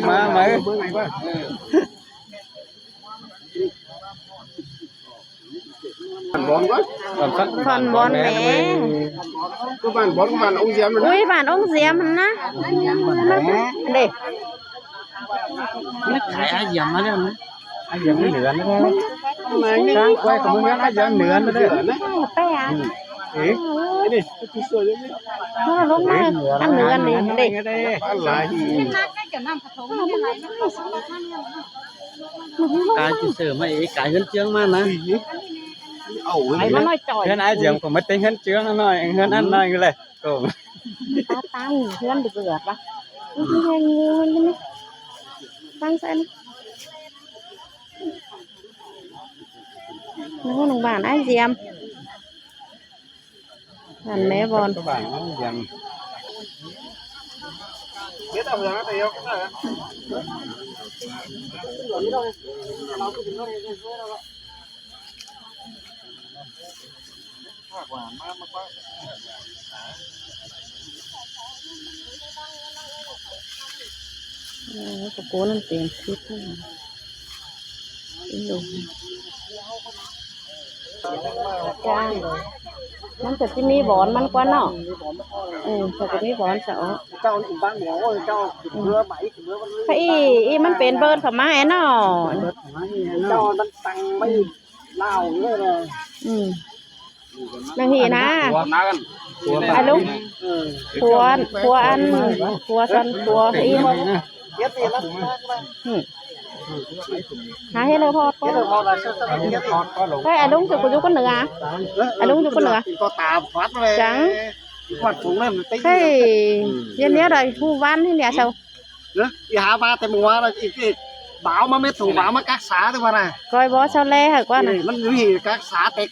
มาไหมphần bón mẹ các bạn bón bạn ông diêm rồi ui bạn ông diêm nó để nó khải ai dầm ở đây ai dầm cái nửa nó sáng quay của mình ai dầm nửa nó đấy nó lúc này ăn nửa này để ai chỉ sửa mấy cái hơn chương mà nè ai nó nói chọi hơn ai dầm của mấy tính hơn chương nó nói hơn ăn nói cái này cổ ta tan hơn được rửa ba tăng sẽ nó đồng bản ai diêm làm mé bòn các bạn dầm biết đâu rồi thầy không có cố lên tiền chút thôi đủ trangมันจะมีบอนมันกว่าเนาะจะมีบอนเสา เจ้าถึงบ้านหมอเจ้าเรือไหมเรือมัน ถ้าอีมันเป็นเบิร์ดเขามาเนาะ เจ้ามันตังไม่เล่าเลยเลย นั่งหีนะไอ้ลุงผัวอันผัวสันผัวอีมัน เย็บนี่แล้ว หาให้เราทอดก็ พอแล้ว ไอ้ลุงจะกูยุกันเหนือไอ้ลุงยุกันเหนือ ก็ตาฟัดเลยฟัดถุงเลยมันติ๊ก เฮ้ยยันเนี้ยเลยผู้วันที่เนี่ยเช้า เนอะอีหามาแต่มัวเราอีกbảo mà mấy thủ bảo mà các xã thôi mà này coi bó sao le hả con nàyมันมีcác xãแต่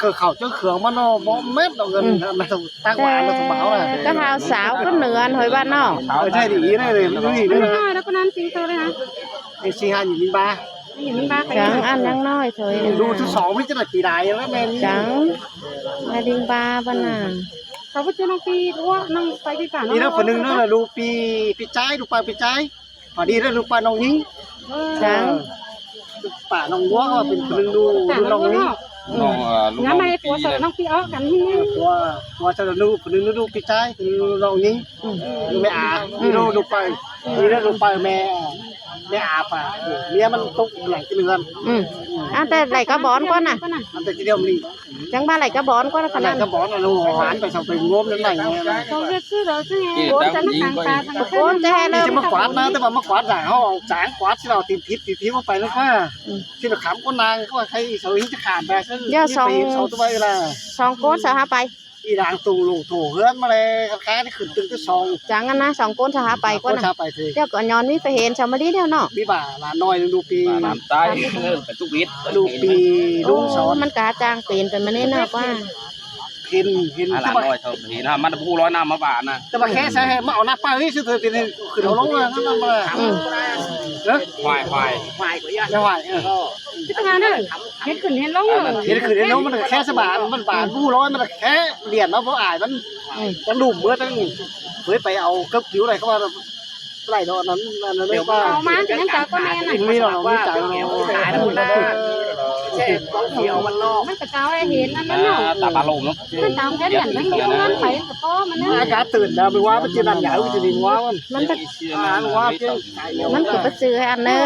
คือเขาเจ้าเขืองมันเนาะบ่เม็ดดอกเงินมันถูกตั้งหวานมันถูกbảo này ก็หาวสาวก็เหนือหอยบ้านเนาะ ใช่ดีนี่เลยมันมีด้วยนะ แล้วก็นั้นจริงตัวเลยฮะ ไอ้สี่ห้าหนึ่งบ้า อย่างนี้บ้าใคร chẳng ăn nhang nói thôi ดูที่สองไม่จะได้ปีใดแล้วแม่นี่ chẳng là đinh ba bên à เขาไปเจอน้องปีรู้ว่าน้องไปที่ป่า นี่นะคนนึงนั่นแหละดูปีใจดูไปปีใจพอดีแล้วดูไปน้องยิง chẳng ป่าน้องวัวก็เป็นคนนึงดูน้องยิง งั้นไม่ผัวสาวน้องปีอ้อกันที่นี่ ว่าจะดูคนนึงดูปีใจดูน้องยิงดูแม่อานี่ดูไปนี่แล้วดูไปแม่อาป่ะเมียมันตกหลังที่เรือน àแต่ไหลก็บอนก้อนน่ะ มันแต่ที่เดียวนี่ chẳng baไหลก็บอนก้อนข อะไร นาด ก็บอกเราหวานไปสองไปงมนั่นไหน เขาเรียกชื่อเราใช่ไหมโอนจะไม่ต่างตาทาง โอนจะให้ นี่ เริ่ม จะมากวาดนะแต่ว่ามากวาดหลังเขาจางกวาดที่เราตีทิพมาไปแล้วก็ที่เราขำก็นางก็ว่าใครเสาหินจะขาดไปซะเสาตัวไปละ สองโกนสหไป อีด่างตูลูถูเฮือนมาเลยแค่ที่ขึ้นตึงที่สอง chẳng ăn naสองโกนสหไปก้อน ชา น่ะ ไปสิ เดี๋ยวก่อนย้อนนี่ไปเห็นชาวมาดีเดียวเนาะ วิบ่าลาน้อยดูปี น้ำใต้เป็นทุกวิทย์ ดูปีดูสอน มันกาจางเปลี่ยนไปมาเนี่ยเนาะว่า เห็น หลานน้อยเท่านี้นะมันพูร้อยน้ำมาบาทนะ แต่ว่าแค่ใช่มาเอาหน้าป้าเฮ้ยชื่อเธอเป็นคือเราลงเลยนั่นมาเนอะ ควาย ไม่ไหว ที่ทำงานเนี่ยเห็นขึ้นเห็นลงเลย เห็นคือเนาะมันแค่สบานมันบานผู้ร้อยมันแค่เหรียญเนาะเพราะอายมันจังดุเมื่อตั้งเฮ้ยไปเอาเกือบผิวอะไรเข้ามาไหลเนาะนั้นเรียกว่า เอามาถึงน้ำตาก็แม่น่ะ มีเราไม่จ่ายเราขายหมดแล้วแช่ต้องเขียวมันนอก มันกระเจ้าเห็นนั่นนั่นเนาะ ตาปลาลมเนาะ มันตามแค่เดือนนั้นก็มันไปกับพ่อมันเนี่ย อากาศตื่นแล้วไปว่ามันจะนั่นใหญ่จะดินว่ามัน มันจะ ว่าเพียง มันคือไปซื้อให้อันเนอ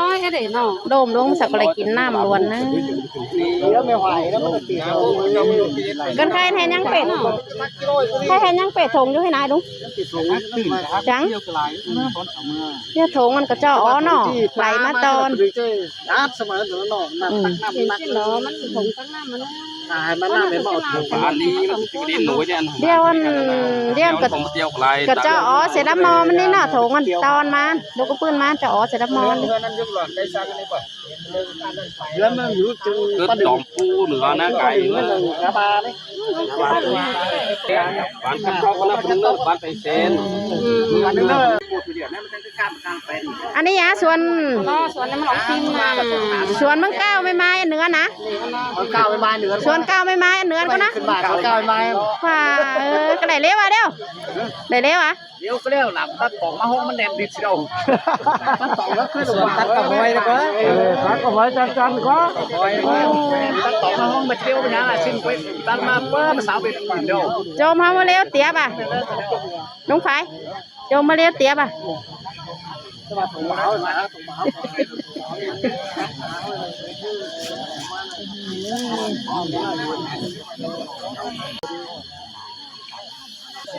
ร้อยเด็ดเนาะ โดมลงสักอะไรกินน้ำล้วนนะ แล้วไม่ไหวแล้วมันตีเรา กันใครแทนยังเป็ดใครแทนยังเป็ดถงอยู่ให้นายดุ ติดสูง จังเดี๋ยวถงมันก็เจาะอ๋อเนาะไหลมาตอน อาสมัยเดี๋ยวหน่อมันตักน้ำ เห็น ตัก สิเหรอมันผงตั้งหน้ามัน ตายมันน่าเป็นหมด อันนี้มันจะดินหนูเนี่ย เดี๋ยวมันเดี๋ยวก็ เดียวอะไร ก็เจาะอ๋อเสร็จแล้วมอมันนี่เนาะถงมันตอนมันดูก็ปืนมันเจาะอ๋อเสร็จแล้วมอมัน นั้นยุคหลอดได้ซักนี่ป่ะเดือนมันอยู่จึง คือดอมปูเหนือนะไก่ มันกระบาเลย บ้านเข้าก็นับเป็นเลิกบ้านไปเซน อันนี้เลิก คือเดือนนั้นมันจะข้ามกลางเป็น อันนี้ยะส่วน ก็สวนนั้นมันหลงซิมมา ส่วนมังเก้าไม่ไม้เนื้อนะ เก้าไปมาเหนือ ส่วนเก้าไม่ไม้เนื้อก็นะ ขึ้นบาทเก้าไปมา ว่าก็ได้เลี้ยวอ่ะเดียวได้เลี้ยวอ่ะ เดี๋ยวก็เรียกหลับตัดปอกมาห้องมันแดงดิสิเราตัดปอกแล้วขึ้นส่วนตัดกับไว้แล้วก็ตัดกับไว้จันก็ตัดปอกมาห้องมาเที่ยวไปนะชิ้นไปตัดมาเปิ้ลสาวไปเดียว โจมมาเลี้ยวเตี้ยป่ะน้องไฟโจมมาเลี้ยวเตี้ยป่ะ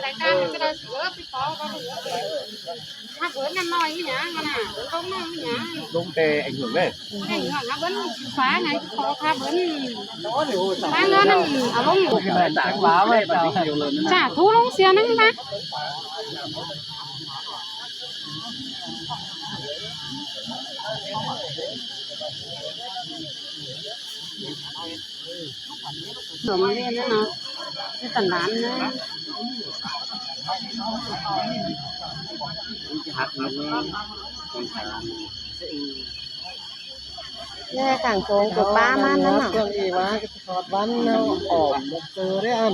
รายการก็ได้เสือไปขอก็เหลือถ้าเบิร์นนั่นน้อยนี่นะมันน่ะเบิร์นต้มน้ำนี่นะ ลงเตะảnh hưởng đấy ไอ้เงินถ้าเบิร์นฟ้าไงขอถ้าเบิร์นฟ้าเงินนั่นเอาลง trả quá vậy chào nhiều lần จ้าทูลงเสียนั่งนะเดี๋ยวมาเรียนนะเนาะที่ตลาดนะ หักมัน นี่ขังโจงกับป้ามันนั่นน่ะ เครื่องอีวะถอดบ้านเราออกเจอได้อัน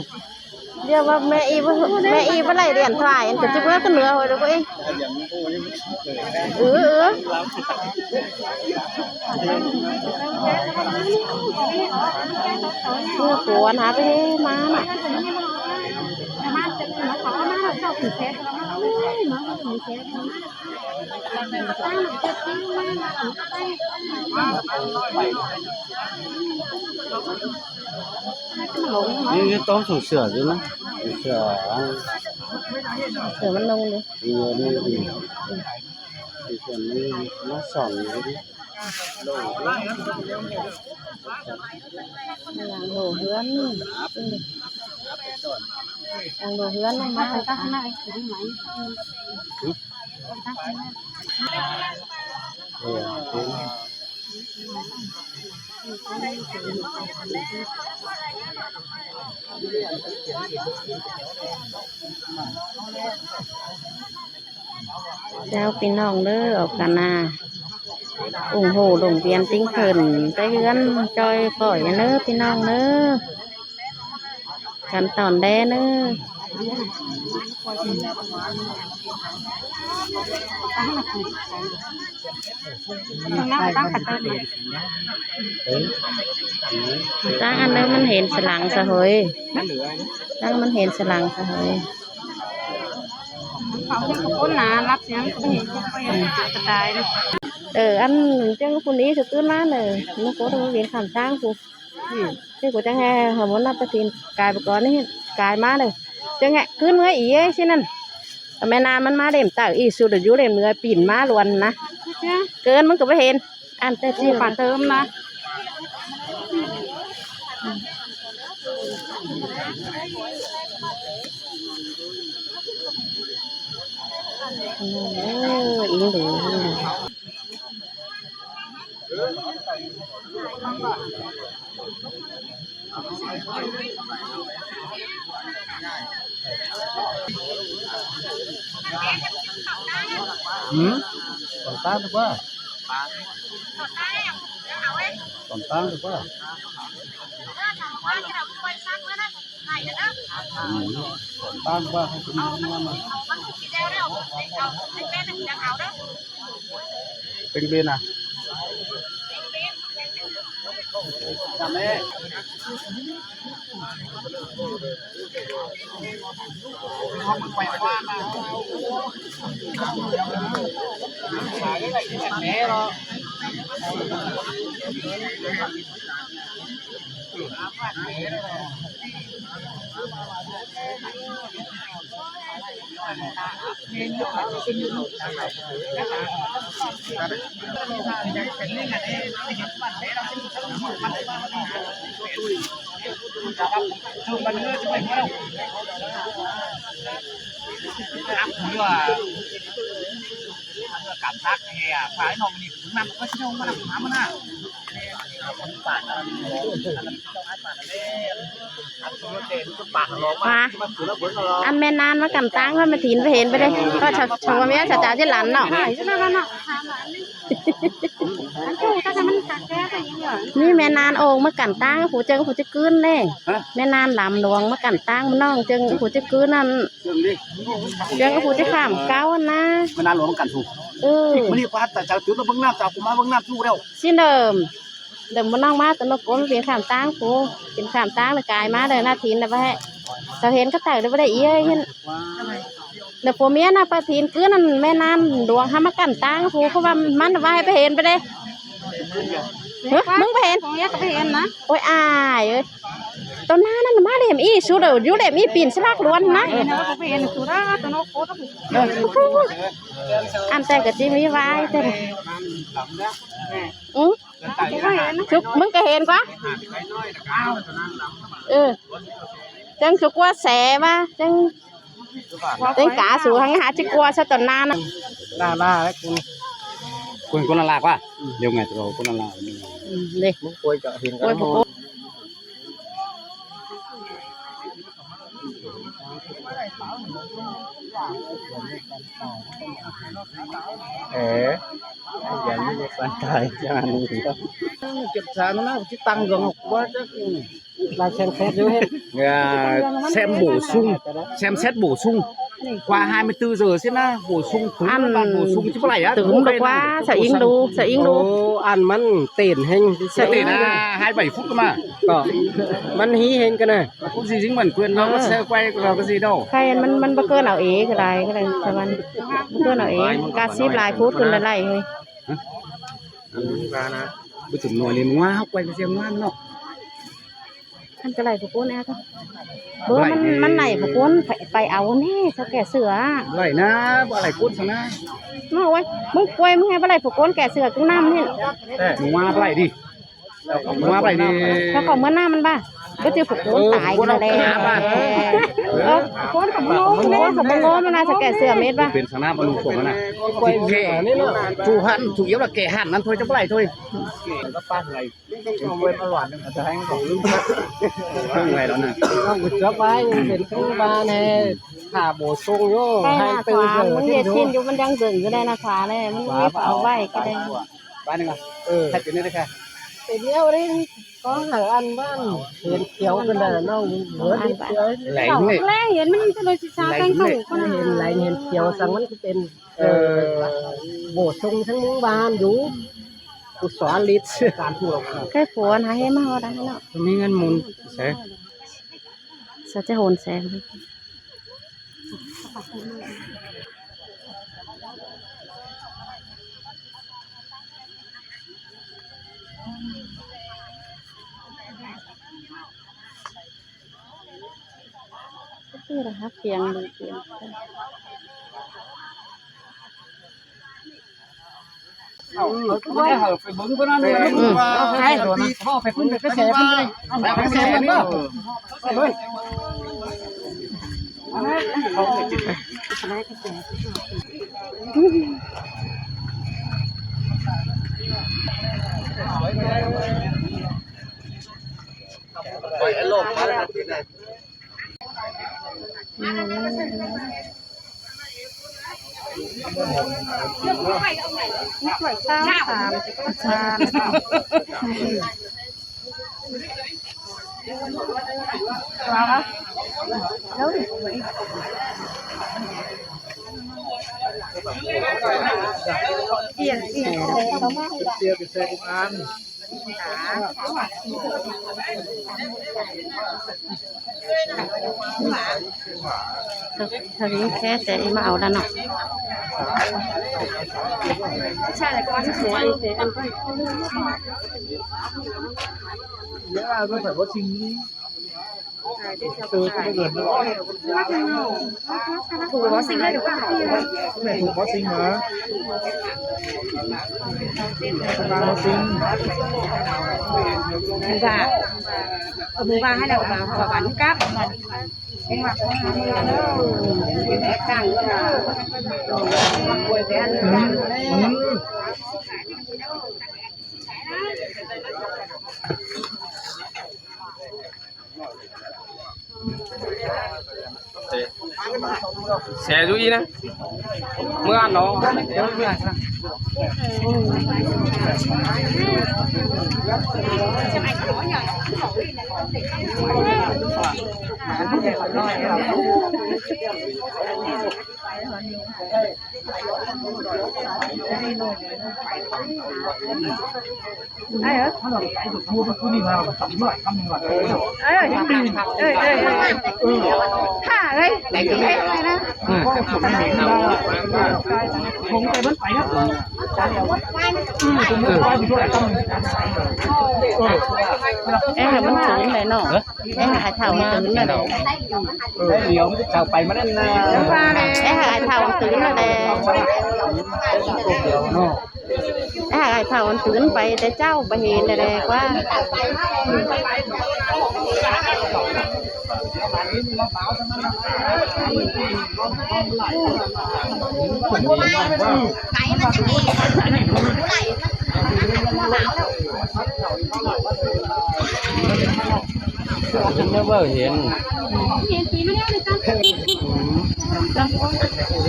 เรียกว่าแม่อีว่าไรเรียนถ่ายแต่จะเมื่อก็เหนือเลยด้วยเมื่อปวดหาไปมาน่ะnhư tôm sủi sửa chứ nó sủi sửaมันnông đi nhiều đi thì sủi nó sòn như thế làng đồ hướn làng đồ hướn nó má người ta không ai cũng máy chào pin nòng đỡ ở cả na ủng hộ đồng viên tinh thần tới gắn chơi khỏi nữa pin nòng nữaขั้นตอนแดนเนอะ ตั้งขัดเติม ตั้งอันนั้นมันเห็นสลังสะเฮยตั้งมันเห็นสลังสะเฮย เขาจะก้นหนารับเสียงก็เห็นก็เห็นกระจายเลย อันจังคนนี้จะตื้นมาเลยnó có đồng viên khảm trang phụ thế của trang hè họ muốn làm tin cài một con ấy cài má nàyจังไงขึ้นเมื่ออีใช่นั่นแม่นามันมาเด่มตากอีสุดอยู่เด่มเนื้อปีนมาล้วนนะเกินมันก็ไม่เห็นอันแต่ ที่ ที่ ป่าเติมนะ อิงดู còn tan được quá còn tan được quá còn tan quá không có mà bên bên à cảm giác hè phải nó mình năm có không mà làm mà มาอันแม่นานมากันตั้งว่ามาถินไปเห็นไปเลยก็ชาวเมียชาวจ่าที่หลันเนาะนี่แม่นานโอ่งมากันตั้งผู้เจิงผู้จะกืนเลยแม่นานลำหลวงมากันตั้งน้องเจิงผู้จะกืนนั่นเจิงผู้จะข้ามเก้านะแม่นานหลวงกันถูกมันนี่ว่าแต่เจ้าจุดเราเบิ่งน้ำเจ้ากูมาเบิ่งน้ำสู้แล้วสิเดิมมันน้องมาแต่นกก้นเป็นข้ามตั้งกูเป็นข้ามตั้งเลยกายมาเลยหน้าถินเลยไปเราเห็นก็แต่ได้ไม่ได้เอี้ยเห็นเดี๋ยวผัวเมียน่ะปลาถินกืนนั่นแม่นานหลวงห้ามมากันตั้งกูเขาว่ามันว่าให้ไปเห็นไปเลยมึงไปเห็นของยาก็ไปเห็นนะโอ้ยอายเอ้ยตอนนั้นมาเดมอีสุดอยู่เดมอีปีนสลักล้วนนะไปเห็นสุดาตอนนกโคตรอันแต่ก็จีมีไว้แต่ชุกมึงก็เห็นปะจังชุกว่าแสว่าจังกาสูทั้งหาจิกลัวซะตอนนั้นล่าแล้วคุณคนละลากว่ะเดี๋ยวไงตัวคนละลากนี่มึงป่วยจะเห็นกันอย่างนี้ปันไก่อย่างนี้เก็บสารนะที่ตั้งกันว่าจะลายxem xét dưới hết xem bổ sung xem xét bổ sung qua 24 giờ xem na bổ sung ăn bổ sung chứ không phải á tưởng được quá sợ yên đu ăn mắn tiền hình sợ tiền 27 phút cơ mà mắn hí hình cái này cũng gì dính bẩn quyền nó có xe quay vào cái gì đâu ใครมันบ่เกินเอาเองก็ได้แต่มันบ่เกินเอาเองกาซิบหลายฟุตขึ้นหลายๆเฮ้ยไปถึงหน่วยเรียนว่าเขาquay cái xem ngoan nóท่านก็ไหลผู้คนแน่ก็เบอร์มันไหลผู้คนไปเอาแน่เขาแก่เสือไหลนะบ่ไหลกุ้นซะนะน้อยมึงป่วยมึงให้บ่ไหลผู้คนแก่เสือกุ้งน้ำนี่มึงว่าไหลดิมึงว่าไหลดิถ้าของเมื่อหน้ามันบ้าก็เจอผู้คนตายกันแล้วคนกับมึงโง่กับมึงโง่มันน่าจะแก่เสือเม็ดป่ะเป็นสนามบอลลูนส่งนะแก่ถูหันถูกเยอะละแก่หันนั้นthôiจะบ่ไหลthôiก็ป้าไหลเว้นอร่อยนึงจะให้ของลืมเรื่องอะไรแล้วนะต้องกุศลไปเป็นผู้บ้านแน่ขาโบซุงโย่ให้ตื่นมึงเย็ดชินอยู่มันยังตื่นก็ได้นะขาเนี่ยมันไม่เอาไว้ก็ได้บ้านนึงอ่ะใครเป็นนี่ได้ค่ะเป็นเนี้ยดิcó hàng ănบ้านเห็นเขียวกันเลยน้องเหมือนไหลนี่แรกเห็นมันจะเลยสิชาแตงตู่ก็เห็นไหลเห็นเขียวสังมันก็เป็นโบซุงทั้งมุ้งบ้านอยู่กุศลฤทธิ์การถูกแค่ผัวหาให้มาได้เนาะมีเงินมุนเสสัจโหนแสงนี่นะครับเพียงดูเพียงไม่ได้เหรอไปบึ้งก็นั่นเลยใช่พ่อไปพึ่งไปกระแสพึ่งเลยกระแสมันก็ไปโลกมาแล้วทีนี้ถ้านี้แค่แต่มาเอาด้านนอกใช่เลยก็จะสวยแต่อันก็เยอะก็แต่ว่าสิ่งนี้ซื้อก็ไม่เกินถูกว่าสิ่งได้หรือเปล่าไม่ถูกว่าสิ่งเหรอว่าสิ่งมือว่าให้เรามาขอบันกับเองว่าข้างป่วยเป็น xe chú ý nè mưa ăn nó mưa ăn ai hả thả đây đánh cái này đó không cái vẫn phải đó em là vẫn trốn này nọ em là hải thảo tướng này nọ nhiều thảo phải mà nên em là hải thảo tướng này nè hải thảo tướngไปแต่เจ้าไปเห็นเลยว่าnó vừa hiện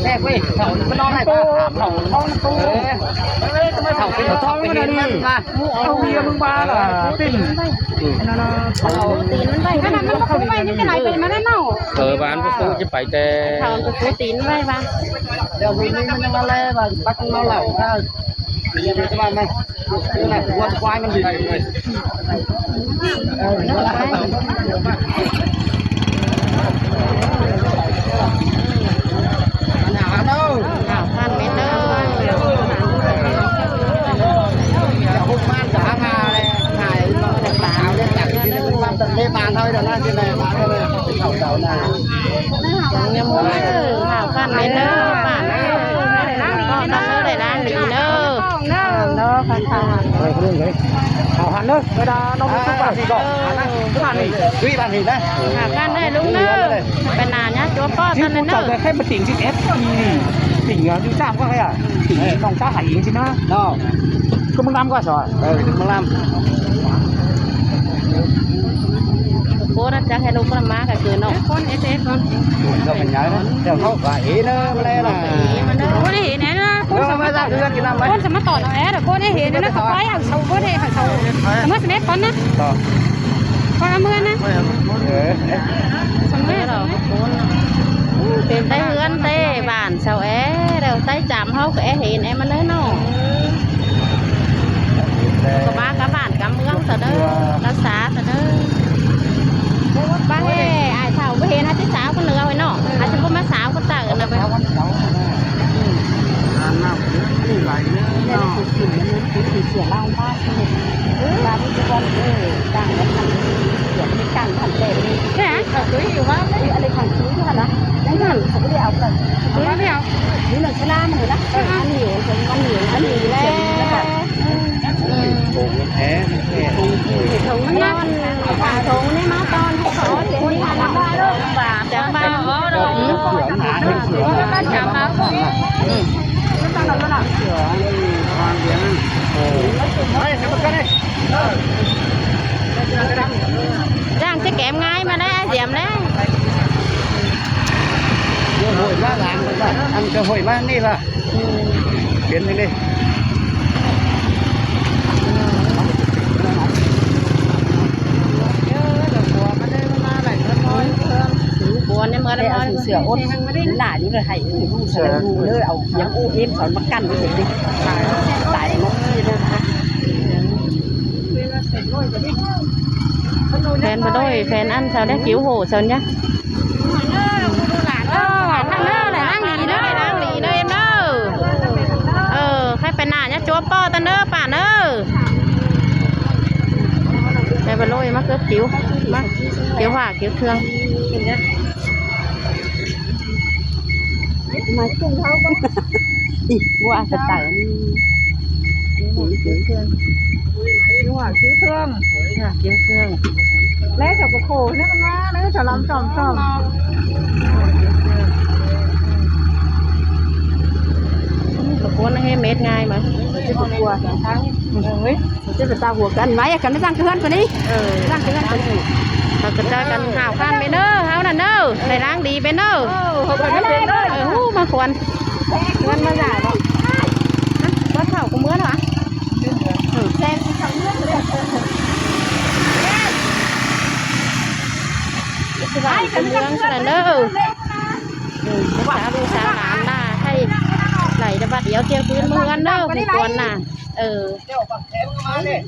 nè quê thầu nó non này thầu non tu thầu cái thầu cái hiện mà thầu kia mưng ba là tin thầu tínมันไปนั่นมันก็ไปนี่จะไหนไปมานั่นเนาะบ้านพวกกูจะไปแต่ thầu cái tínไปบ้าง เดี๋ยวนี้มันยังอะไรบ้างปักnó lẩu ra bây giờ các bạn này cái này quân quayมันดีเลยhảo phan mến ơi không man cả hà này hải bảo lên chẳng cái này man tận đê bàn thôi rồi na trên này bán thôi khẩu đầu là em muốn hảo phan mến ơi bạn con nó để đang đi nữa nó phan rồi cái đấy hảo hẳn nữa người ta nó không phải gì đâu cái bàn này quý bàn gì đấy hảo phan đây đúng nữa bên nào nhá chúa po thân lên nữa cái mà tỉnh chữ S tỉnh chúng ta có hay à tỉnh đồng ta hải yến chứ nó nó có mưng năm qua rồi mưng năm cô đã chắc hay lúc mà má cái cười nó con SS con cho mình nhớ đó đều không phải ý nó đây là cô này hiện nó cô sao mới ra cái gì làm cô sẽ mất tỏi nó é rồi cô này hiện nó có quái hàng sầu cô này hàng sầu mất sẽ nét con á con mưa nè xong hết rồi tìm tay hươn tê bản sầu é đều tay chạm hốc cái hiện em lấy nó có ba cá bản cá mương thật đó cá xá thật đó ba he ai thảo với hiện hai cái xáo con lừa hồi nọ hai chúng có má xáo con tờ là phải thế hả ở túi nhiều quá đấy ở đây hàng túi chứ hả đánh hẳn không có đeo rồi túi có đeo túi là cái lam rồi đó ăn nhiều lên thùng ngon thả thùng đấy má con không có tiền đi ăn ba đâu và chẳng bao ở đâu chẳng bao đang cái kẹm ngay mà đấy ai dèm đấy hồi ba làng ăn cơ hội ba đi vào biến đi buồn em mới đây sửa ôn là những người hay không sửa nơi ẩu những ô em còn mắc căn như đi tại nó phèn vào đôi phèn ăn sao đấy cứu hộ sao nhá đang lì nữa em đó khai phèn nào nhá chúa po ta nữa bạn ơi phèn vào đôi mắc cướp cứu hỏa cứu thương mà không tháo con đi mua thật tải cứu thương lấy cho cái khổ đấy mà lấy cho làm tròn cô nó hay mệt ฮ็ดง่ายมั้ย จะกลัวทั้งเฮ้ยจะเป็นตาหัวกันไว้กันไม่ตั้งเกินกว่านี้ตั้งเกินกว่านี้ เราก็เจอกันห่าวข้ามไปเด้อเฮานั่นเด้อในร่างดีไปเด้อ เขาไปไม่เป็นเลย ฮู้มาควรเงินมาจ่ายบ่ว่าเฒ่ากูเมื่อเหรอ แซ่บทั้งเรื่องเลย สบายกันเมืองซะเด้อสาวลูกสาวหลานน่ะให้ไหลตะบัดเดี๋ยวเที่ยวคืนเมืองเด้อผู้ควรน่ะเดี๋ยวปักแขนมาเลย